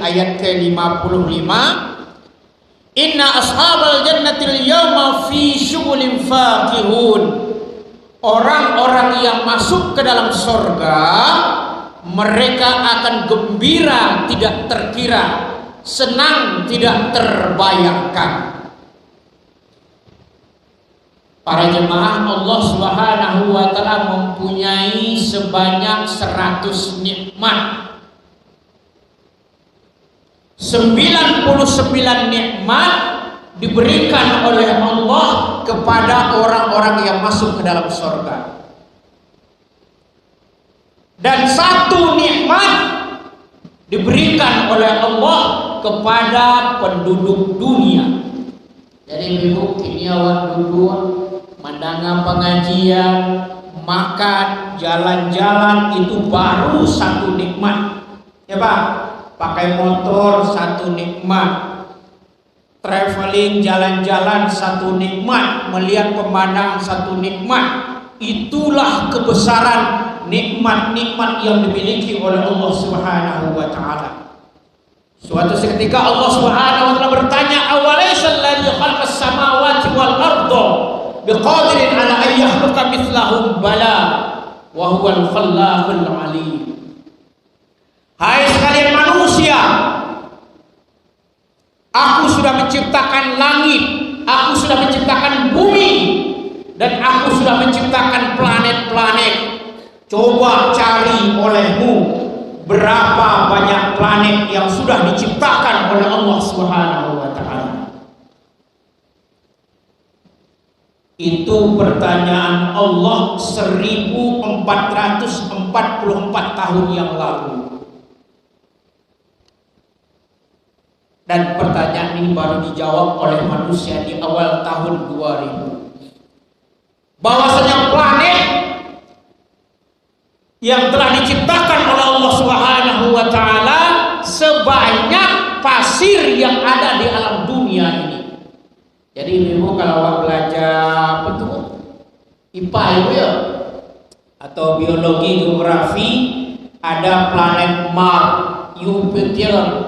ayat ke-55, inna ashabal jannatil yawma fi syughulin fakihun. Orang-orang yang masuk ke dalam surga, mereka akan gembira tidak terkira, senang tidak terbayangkan. Para jemaah, Allah Subhanahu wa taala mempunyai sebanyak 100 nikmat. 99 nikmat diberikan oleh Allah kepada orang-orang yang masuk ke dalam surga. Dan 1 nikmat diberikan oleh Allah kepada penduduk dunia. Jadi ibu kini awak duduk mendengar pengajian, makan, jalan-jalan, itu baru 1 nikmat. Ya Pak, pakai motor 1 nikmat. Traveling, jalan-jalan 1 nikmat, melihat pemandangan 1 nikmat. Itulah kebesaran nikmat-nikmat yang dimiliki oleh Allah Subhanahu wa taala. Suatu ketika Allah Subhanahu wa taala bertanya, "Awalaysa alladzi khalaqas samawati wal arda biqadirin ala an yakhluqa mithlahum bala wa huwal khallaqul alim." Hai sekalian manusia, aku sudah menciptakan langit, aku sudah menciptakan bumi, dan aku sudah menciptakan planet-planet. Coba cari olehmu berapa banyak planet yang sudah diciptakan oleh Allah Subhanahu wa taala. Itu pertanyaan Allah 1444 tahun yang lalu. Dan pertanyaan ini baru dijawab oleh manusia di awal tahun 2000. Bahwasanya planet yang telah diciptakan oleh Allah Subhanahu wa taala sebanyak pasir yang ada di alam dunia ini. Jadi ibu kalau belajar betul IPA ya, atau biologi geografi, ada planet Mars, Jupiter,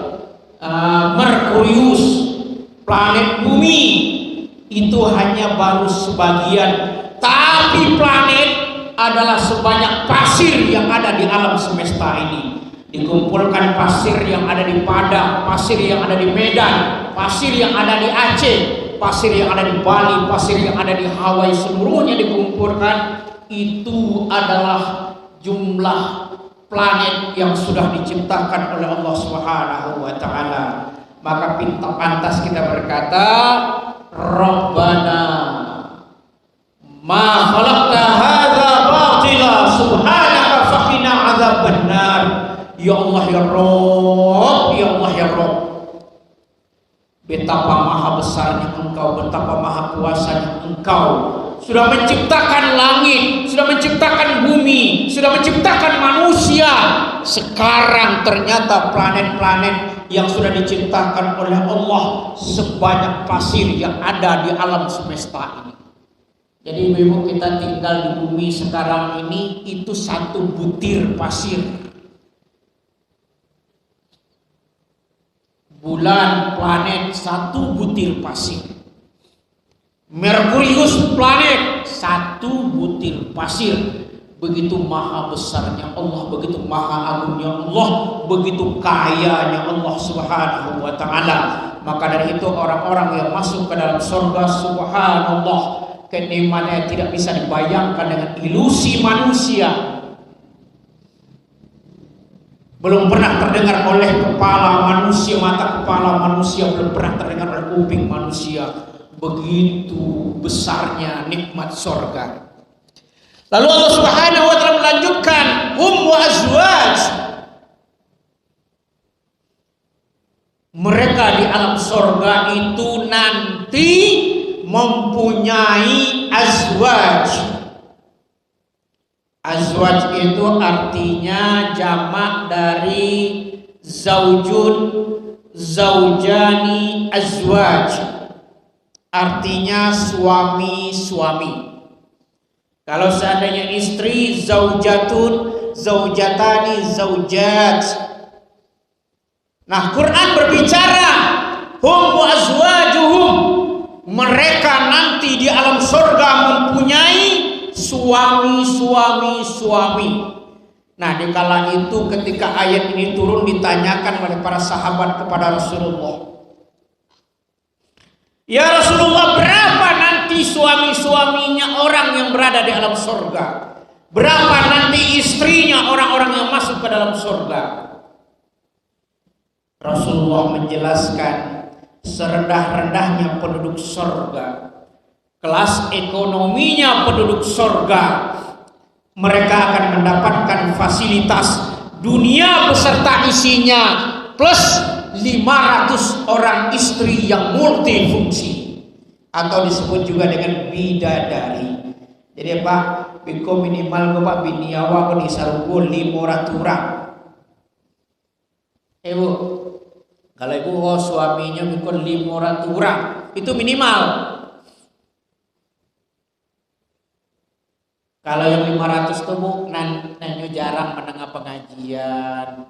Merkurius, planet bumi, itu hanya baru sebagian. Tapi planet adalah sebanyak pasir yang ada di alam semesta ini. Dikumpulkan pasir yang ada di Padang, pasir yang ada di Medan, pasir yang ada di Aceh, pasir yang ada di Bali, pasir yang ada di Hawaii, seluruhnya dikumpulkan. Itu adalah jumlah planet yang sudah diciptakan oleh Allah Subhanahu wa taala. Maka pantas kita berkata, Rabbana ma khalaqta hadza batila subhanaka faqina adzabannar. Ya Allah ya Rabb, ya Allah ya Rabb, betapa maha besarnya Engkau, betapa maha kuasanya Engkau. Sudah menciptakan langit, sudah menciptakan bumi, sudah menciptakan manusia. Sekarang ternyata planet-planet yang sudah diciptakan oleh Allah sebanyak pasir yang ada di alam semesta ini. Jadi ibu kita tinggal di bumi sekarang ini itu 1 butir pasir. Bulan, planet 1 butir pasir. Merkurius planet 1 butir pasir. Begitu maha besarnya Allah, begitu maha agungnya Allah, begitu kayanya Allah Subhanahu wa taala. Maka dari itu orang-orang yang masuk ke dalam surga, subhanallah, kenikmatannya tidak bisa dibayangkan dengan ilusi manusia. Belum pernah terdengar oleh kepala manusia, mata kepala manusia, belum pernah terdengar oleh kuping manusia. Begitu besarnya nikmat surga. Lalu Allah Subhanahu wa taala melanjutkan, hum wa azwaj. Mereka di alam surga itu nanti mempunyai azwaj. Azwaj itu artinya jamak dari zaujun, zaujani, azwaj. Artinya suami-suami. Kalau seandainya istri, zaujatun, zaujatani, zaujat. Nah, Quran berbicara hum wa azwajuhum, mereka nanti di alam surga mempunyai suami. Nah, di kala itu ketika ayat ini turun ditanyakan oleh para sahabat kepada Rasulullah, ya Rasulullah, berapa nanti suami-suaminya orang yang berada di alam surga? Berapa nanti istrinya orang-orang yang masuk ke dalam surga? Rasulullah menjelaskan, serendah-rendahnya penduduk surga, kelas ekonominya penduduk surga, mereka akan mendapatkan fasilitas dunia beserta isinya plus 500 orang istri yang multifungsi, atau disebut juga dengan bidadari. Jadi Pak, biko minimal Pak biniawa ko di sarugo 500 orang. Bu, kalau ibu suaminya biko 500 orang, itu minimal. Kalau yang 500 tuh Bu, nanyo jarang mendengar pengajian.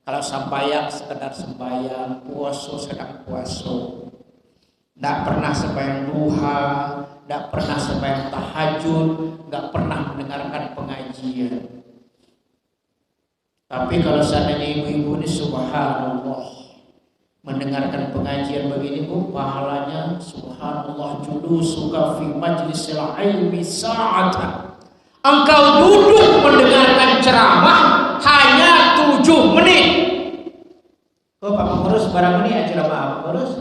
Kalau sembahyang sekedar sembahyang, puasa sedang puasa. Tidak pernah sembahyang duha, tidak pernah sembahyang tahajud, tidak pernah mendengarkan pengajian. Tapi kalau seandainya ibu-ibu ini subhanallah mendengarkan pengajian begini Bu, pahalanya subhanallah, julusuka fi majlisil ilmi sa'atan. Engkau duduk mendengarkan ceramah hanya 7 menit. Oh Pak Pengurus, barang ini ya ceramah Pengurus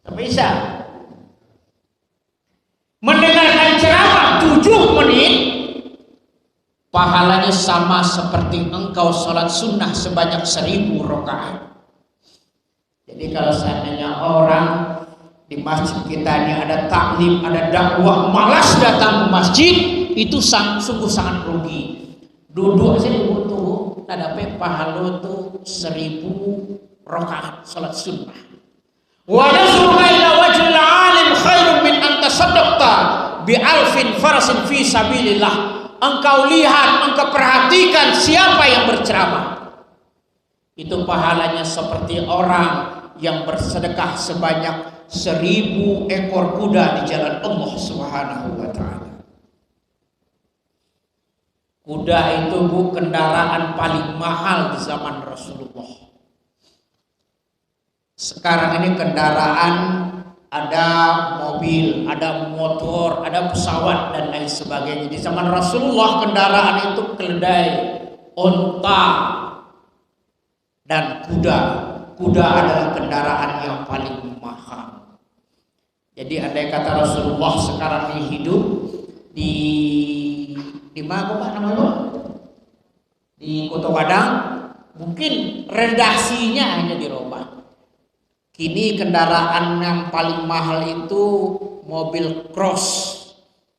sampai bisa mendengarkan ceramah 7 menit, pahalanya sama seperti engkau sholat sunnah sebanyak 1000 rakaat. Jadi kalau seandainya orang di masjid kita ini ada taklim, ada dakwah, malas datang ke masjid, itu sungguh sangat rugi. Duduk aja butuh ada pahala tuh 1000 rakaat salat sunnah. Wa nasruka ila wajhil alim khairun min an tasaddaqta bi alfin farasin fi sabilillah. Engkau lihat, engkau perhatikan siapa yang berceramah, itu pahalanya seperti orang yang bersedekah sebanyak 1000 ekor kuda di jalan Allah Subhanahu wa ta'ala. Kuda itu Bu, kendaraan paling mahal di zaman Rasulullah. Sekarang ini kendaraan ada mobil, ada motor, ada pesawat dan lain sebagainya. Di zaman Rasulullah kendaraan itu keledai, onta dan kuda. Kuda adalah kendaraan yang paling mahal. Jadi andai kata Rasulullah sekarang ini hidup di mana Pak namanya? Di Kota Padang, mungkin redaksinya hanya dirubah. Kini kendaraan yang paling mahal itu mobil cross,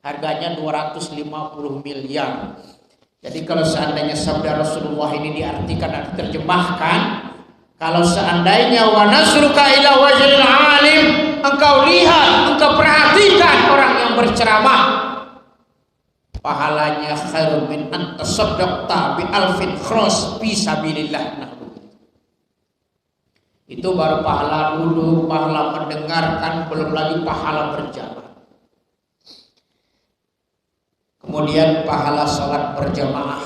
harganya 250 miliar. Jadi kalau seandainya sabda Rasulullah ini diartikan dan diterjemahkan, kalau seandainya wa nasruka ila wajhil alim, engkau lihat, engkau perhatikan orang yang berceramah, pahalanya khairun min an tasaddaqta bi alfin khros fi sabilillah. Nah, itu baru pahala dulu, pahala mendengarkan, belum lagi pahala berjamaah. Kemudian pahala sholat berjamaah.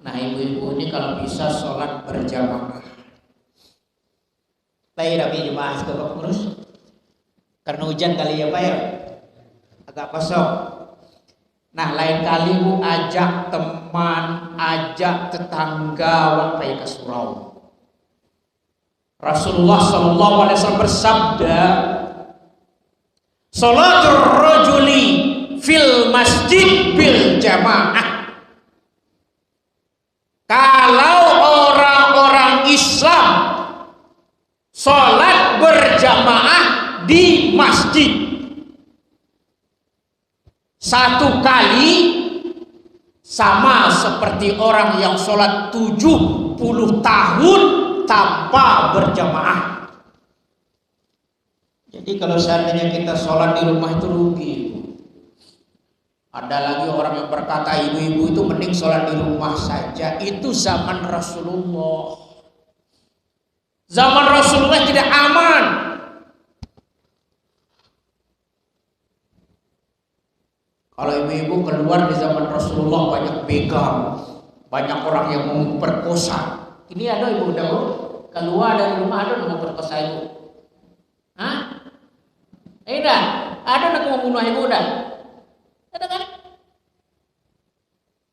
Nah ibu-ibu ini kalau bisa sholat berjamaah. Baik, tapi jemaah ke pengurus. Karena hujan kali ya Pak ya, agak kosong. Nah lain kali Bu ajak teman, ajak tetangga wapai ke surau. Rasulullah SAW bersabda, salatul rajuli fil masjid bil jamaah. Kalau orang-orang Islam salat berjamaah di masjid satu kali, sama seperti orang yang salat 70 tahun tanpa berjamaah. Jadi kalau seandainya kita sholat di rumah itu rugi. Ada lagi orang yang berkata ibu-ibu itu mending sholat di rumah saja. Itu zaman Rasulullah. Zaman Rasulullah tidak aman. Kalau ibu-ibu keluar di zaman Rasulullah banyak begal, banyak orang yang memperkosa. Ini ada ibu udah keluar dari rumah ada yang memperkosa ibu. Hah? Ada yang membunuh ibu dah. Ada kan?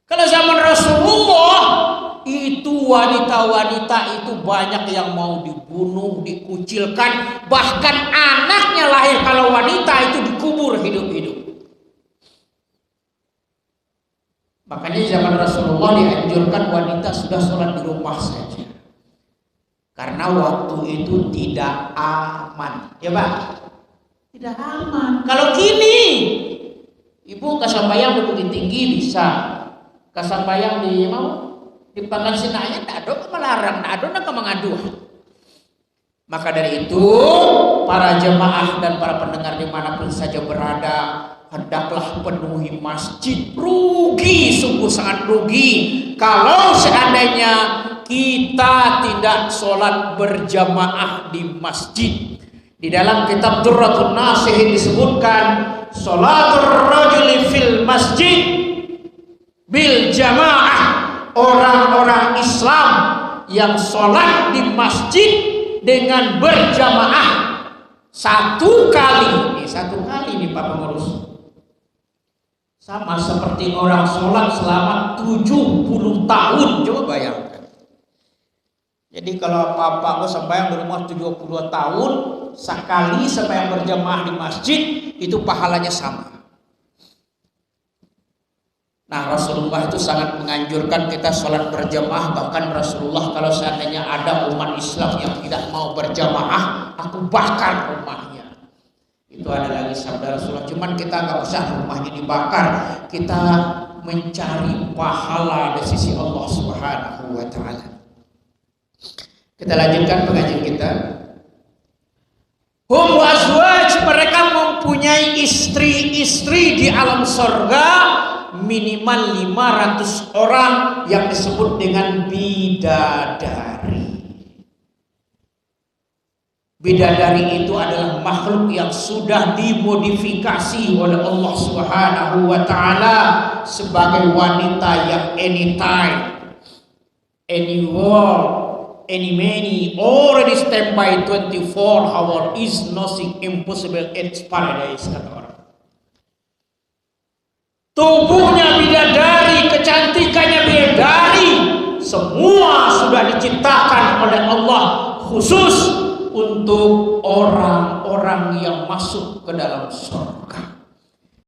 Kalau zaman Rasulullah itu wanita-wanita itu banyak yang mau dibunuh, dikucilkan, bahkan anaknya lahir kalau wanita itu dikubur hidup-hidup. Makanya zaman Rasulullah dianjurkan wanita sudah sholat di rumah saja, karena waktu itu tidak aman, ya Pak? Tidak aman. Kalau gini, ibu kasambayang di Bukit Tinggi bisa, kasambayang di di Pangasinan tak ada melarang, tak ada nak mengadu. Maka dari itu para jemaah dan para pendengar dimanapun saja berada, hendaklah penuhi masjid. Rugi, sungguh sangat rugi kalau seandainya kita tidak sholat berjamaah di masjid. Di dalam kitab Durratun Nasihin disebutkan sholatul rajuli fil masjid bil jamaah. Orang-orang Islam yang sholat di masjid dengan berjamaah satu kali nih Pak Pengurus, sama seperti orang sholat selama 70 tahun. Coba bayangkan. Jadi kalau Bapak sembahyang di rumah 72 tahun, sekali sembahyang berjamaah di masjid itu pahalanya sama. Nah, Rasulullah itu sangat menganjurkan kita sholat berjamaah. Bahkan Rasulullah kalau seandainya ada umat Islam yang tidak mau berjamaah, aku bakar rumahnya. Itu ada lagi sabda Rasulullah. Cuman kita nggak usah rumahnya dibakar, kita mencari pahala dari sisi Allah Subhanahu wa Ta'ala. Kita lanjutkan pengajian kita. Hum azwaj, mereka mempunyai istri-istri di alam surga minimal 500 orang yang disebut dengan bidadari. Bidadari itu adalah makhluk yang sudah dimodifikasi oleh Allah Subhanahu wa Ta'ala sebagai wanita yang anytime, anywhere, any many, already stand by 24 hours is nothing impossible, it's paradise, kata orang. Tubuhnya bidadari, kecantikannya bidadari, semua sudah diciptakan oleh Allah khusus untuk orang-orang yang masuk ke dalam surga.